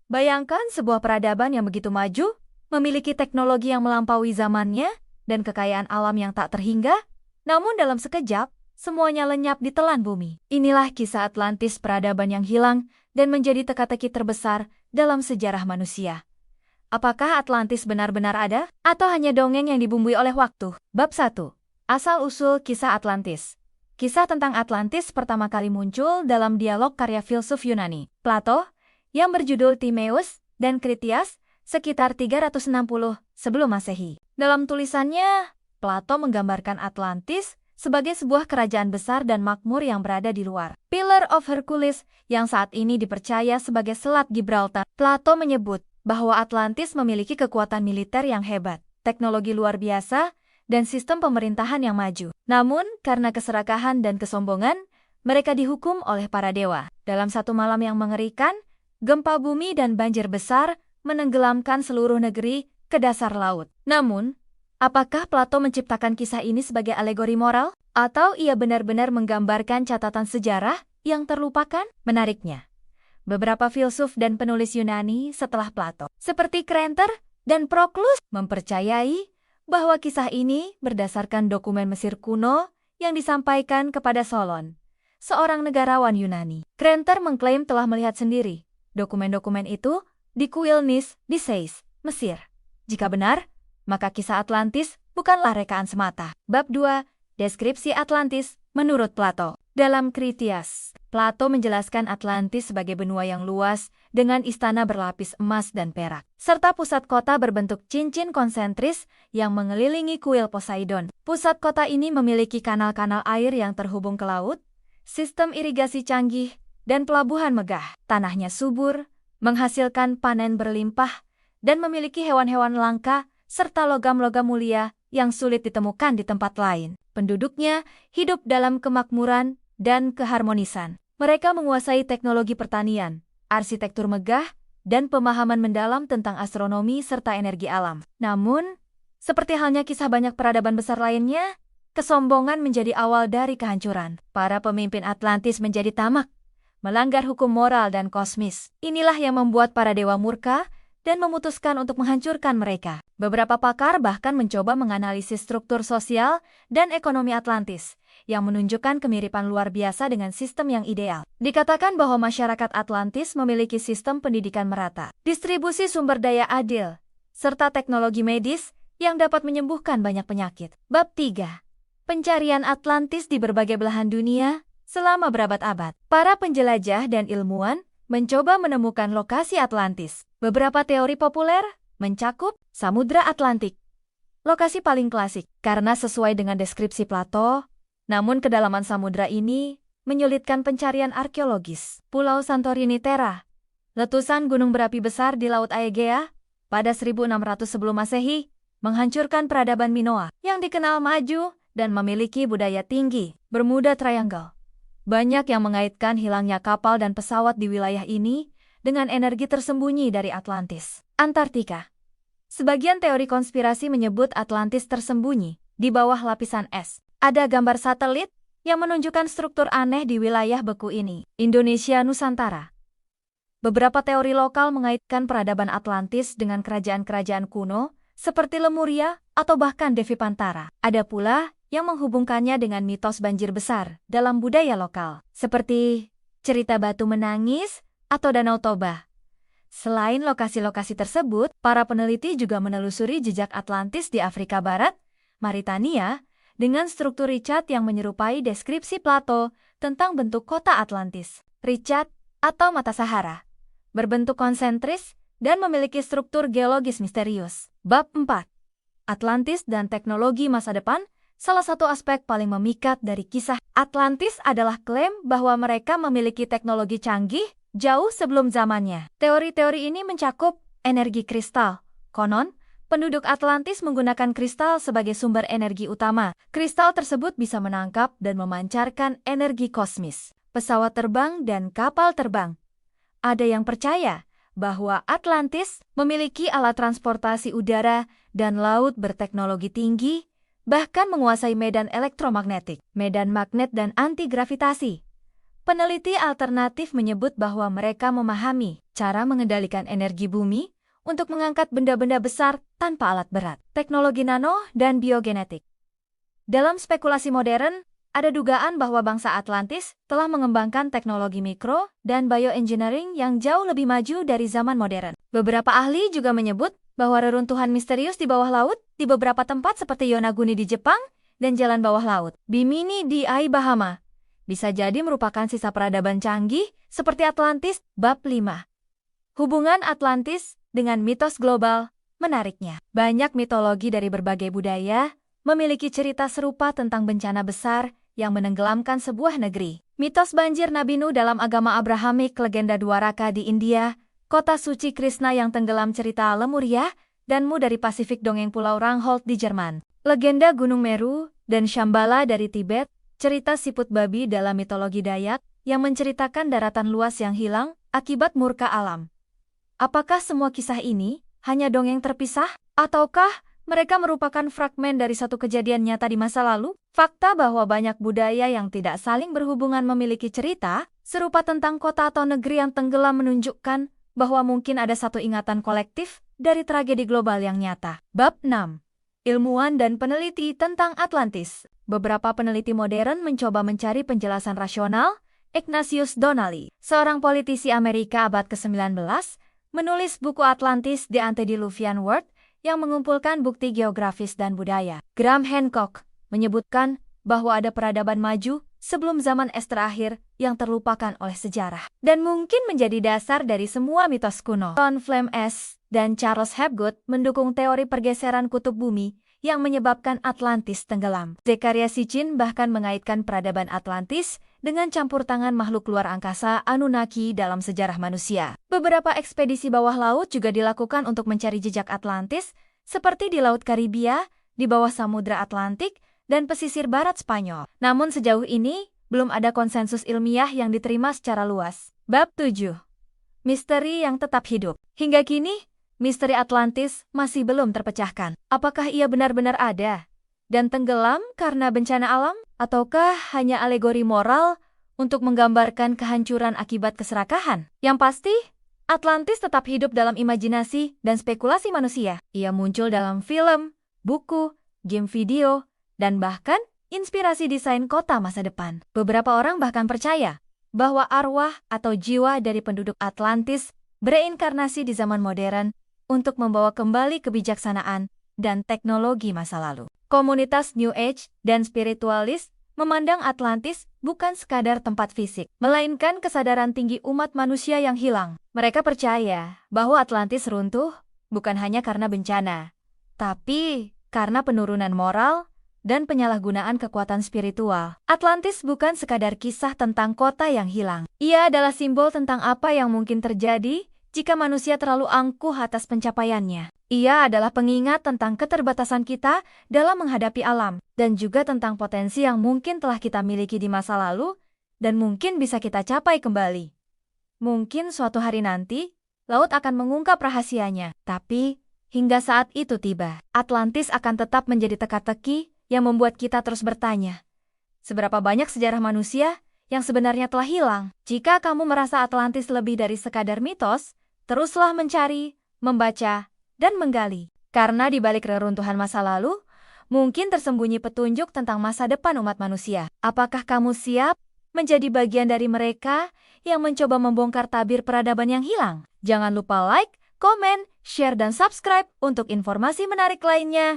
Bayangkan sebuah peradaban yang begitu maju, memiliki teknologi yang melampaui zamannya, dan kekayaan alam yang tak terhingga, namun dalam sekejap, semuanya lenyap di telan bumi. Inilah kisah Atlantis, peradaban yang hilang dan menjadi teka-teki terbesar dalam sejarah manusia. Apakah Atlantis benar-benar ada, atau hanya dongeng yang dibumbui oleh waktu? Bab 1. Asal-usul kisah Atlantis. Kisah tentang Atlantis pertama kali muncul dalam dialog karya filsuf Yunani, Plato, yang berjudul Timaeus dan Critias, sekitar 360 sebelum Masehi. Dalam tulisannya, Plato menggambarkan Atlantis sebagai sebuah kerajaan besar dan makmur yang berada di luar Pillar of Hercules yang saat ini dipercaya sebagai Selat Gibraltar. Plato menyebut bahwa Atlantis memiliki kekuatan militer yang hebat, teknologi luar biasa, dan sistem pemerintahan yang maju. Namun, karena keserakahan dan kesombongan, mereka dihukum oleh para dewa. Dalam satu malam yang mengerikan, gempa bumi dan banjir besar menenggelamkan seluruh negeri ke dasar laut. Namun, apakah Plato menciptakan kisah ini sebagai alegori moral? Atau ia benar-benar menggambarkan catatan sejarah yang terlupakan? Menariknya, beberapa filsuf dan penulis Yunani setelah Plato, seperti Krenter dan Proklus, mempercayai bahwa kisah ini berdasarkan dokumen Mesir kuno yang disampaikan kepada Solon, seorang negarawan Yunani. Krenter mengklaim telah melihat sendiri dokumen-dokumen itu di kuil Nis di Sais, Mesir. Jika benar, maka kisah Atlantis bukanlah rekaan semata. Bab 2. Deskripsi Atlantis menurut Plato. Dalam Critias, Plato menjelaskan Atlantis sebagai benua yang luas dengan istana berlapis emas dan perak, serta pusat kota berbentuk cincin konsentris yang mengelilingi kuil Poseidon. Pusat kota ini memiliki kanal-kanal air yang terhubung ke laut, sistem irigasi canggih, dan pelabuhan megah. Tanahnya subur, menghasilkan panen berlimpah, dan memiliki hewan-hewan langka serta logam-logam mulia yang sulit ditemukan di tempat lain. Penduduknya hidup dalam kemakmuran dan keharmonisan. Mereka menguasai teknologi pertanian, arsitektur megah, dan pemahaman mendalam tentang astronomi serta energi alam. Namun, seperti halnya kisah banyak peradaban besar lainnya, kesombongan menjadi awal dari kehancuran. Para pemimpin Atlantis menjadi tamak, melanggar hukum moral dan kosmis. Inilah yang membuat para dewa murka dan memutuskan untuk menghancurkan mereka. Beberapa pakar bahkan mencoba menganalisis struktur sosial dan ekonomi Atlantis, yang menunjukkan kemiripan luar biasa dengan sistem yang ideal. Dikatakan bahwa masyarakat Atlantis memiliki sistem pendidikan merata, distribusi sumber daya adil, serta teknologi medis yang dapat menyembuhkan banyak penyakit. Bab 3. Pencarian Atlantis di berbagai belahan dunia selama berabad-abad. Para penjelajah dan ilmuwan mencoba menemukan lokasi Atlantis. Beberapa teori populer mencakup Samudra Atlantik, lokasi paling klasik karena sesuai dengan deskripsi Plato, namun kedalaman samudra ini menyulitkan pencarian arkeologis. Pulau Santorini Terra, letusan gunung berapi besar di Laut Aegea pada 1600 sebelum Masehi, menghancurkan peradaban Minoa yang dikenal maju dan memiliki budaya tinggi. Bermuda Triangle, banyak yang mengaitkan hilangnya kapal dan pesawat di wilayah ini dengan energi tersembunyi dari Atlantis. Antartika, sebagian teori konspirasi menyebut Atlantis tersembunyi di bawah lapisan es. Ada gambar satelit yang menunjukkan struktur aneh di wilayah beku ini. Indonesia Nusantara, beberapa teori lokal mengaitkan peradaban Atlantis dengan kerajaan-kerajaan kuno seperti Lemuria atau bahkan Devi Pantara. Ada pula yang menghubungkannya dengan mitos banjir besar dalam budaya lokal, seperti cerita Batu Menangis atau Danau Toba. Selain lokasi-lokasi tersebut, para peneliti juga menelusuri jejak Atlantis di Afrika Barat, Mauritania, dengan struktur Richat yang menyerupai deskripsi Plato tentang bentuk kota Atlantis. Richat atau mata Sahara, berbentuk konsentris dan memiliki struktur geologis misterius. Bab 4. Atlantis dan teknologi masa depan. Salah satu aspek paling memikat dari kisah Atlantis adalah klaim bahwa mereka memiliki teknologi canggih jauh sebelum zamannya. Teori-teori ini mencakup energi kristal. Konon, penduduk Atlantis menggunakan kristal sebagai sumber energi utama. Kristal tersebut bisa menangkap dan memancarkan energi kosmis, pesawat terbang dan kapal terbang. Ada yang percaya bahwa Atlantis memiliki alat transportasi udara dan laut berteknologi tinggi, bahkan menguasai medan elektromagnetik, medan magnet dan anti-gravitasi. Peneliti alternatif menyebut bahwa mereka memahami cara mengendalikan energi bumi untuk mengangkat benda-benda besar tanpa alat berat, teknologi nano, dan biogenetik. Dalam spekulasi modern, ada dugaan bahwa bangsa Atlantis telah mengembangkan teknologi mikro dan bioengineering yang jauh lebih maju dari zaman modern. Beberapa ahli juga menyebut bahwa reruntuhan misterius di bawah laut di beberapa tempat seperti Yonaguni di Jepang dan jalan bawah laut Bimini di Bahama bisa jadi merupakan sisa peradaban canggih seperti Atlantis. Bab 5. Hubungan Atlantis dengan mitos global. Menariknya, banyak mitologi dari berbagai budaya memiliki cerita serupa tentang bencana besar yang menenggelamkan sebuah negeri. Mitos banjir Nabi Nuh dalam agama Abrahamik, legenda Dwaraka di India, kota suci Krishna yang tenggelam cerita Lemuria, dan Mu dari Pasifik dongeng Pulau Rangholt di Jerman. Legenda Gunung Meru dan Shambhala dari Tibet, cerita siput babi dalam mitologi Dayak yang menceritakan daratan luas yang hilang akibat murka alam. Apakah semua kisah ini hanya dongeng terpisah? Ataukah mereka merupakan fragmen dari satu kejadian nyata di masa lalu? Fakta bahwa banyak budaya yang tidak saling berhubungan memiliki cerita serupa tentang kota atau negeri yang tenggelam menunjukkan bahwa mungkin ada satu ingatan kolektif dari tragedi global yang nyata. Bab 6. Ilmuwan dan peneliti tentang Atlantis. Beberapa peneliti modern mencoba mencari penjelasan rasional. Ignatius Donnelly, seorang politisi Amerika abad ke-19, menulis buku Atlantis The Antediluvian World yang mengumpulkan bukti geografis dan budaya. Graham Hancock menyebutkan bahwa ada peradaban maju sebelum zaman es terakhir yang terlupakan oleh sejarah dan mungkin menjadi dasar dari semua mitos kuno. John Flames dan Charles Hapgood mendukung teori pergeseran kutub bumi yang menyebabkan Atlantis tenggelam. Zecharia Sitchin bahkan mengaitkan peradaban Atlantis dengan campur tangan makhluk luar angkasa Anunnaki dalam sejarah manusia. Beberapa ekspedisi bawah laut juga dilakukan untuk mencari jejak Atlantis, seperti di Laut Karibia, di bawah Samudra Atlantik, dan pesisir barat Spanyol. Namun sejauh ini, belum ada konsensus ilmiah yang diterima secara luas. Bab 7. Misteri yang tetap hidup. Hingga kini, misteri Atlantis masih belum terpecahkan. Apakah ia benar-benar ada dan tenggelam karena bencana alam? Ataukah hanya alegori moral untuk menggambarkan kehancuran akibat keserakahan? Yang pasti, Atlantis tetap hidup dalam imajinasi dan spekulasi manusia. Ia muncul dalam film, buku, game video, dan bahkan inspirasi desain kota masa depan. Beberapa orang bahkan percaya bahwa arwah atau jiwa dari penduduk Atlantis bereinkarnasi di zaman modern untuk membawa kembali kebijaksanaan dan teknologi masa lalu. Komunitas New Age dan spiritualis memandang Atlantis bukan sekadar tempat fisik, melainkan kesadaran tinggi umat manusia yang hilang. Mereka percaya bahwa Atlantis runtuh bukan hanya karena bencana, tapi karena penurunan moral dan penyalahgunaan kekuatan spiritual. Atlantis bukan sekadar kisah tentang kota yang hilang. Ia adalah simbol tentang apa yang mungkin terjadi jika manusia terlalu angkuh atas pencapaiannya. Ia adalah pengingat tentang keterbatasan kita dalam menghadapi alam, dan juga tentang potensi yang mungkin telah kita miliki di masa lalu, dan mungkin bisa kita capai kembali. Mungkin suatu hari nanti, laut akan mengungkap rahasianya. Tapi, hingga saat itu tiba, Atlantis akan tetap menjadi teka-teki yang membuat kita terus bertanya, seberapa banyak sejarah manusia yang sebenarnya telah hilang? Jika kamu merasa Atlantis lebih dari sekadar mitos, teruslah mencari, membaca, dan menggali. Karena di balik reruntuhan masa lalu, mungkin tersembunyi petunjuk tentang masa depan umat manusia. Apakah kamu siap menjadi bagian dari mereka yang mencoba membongkar tabir peradaban yang hilang? Jangan lupa like, komen, share, dan subscribe untuk informasi menarik lainnya.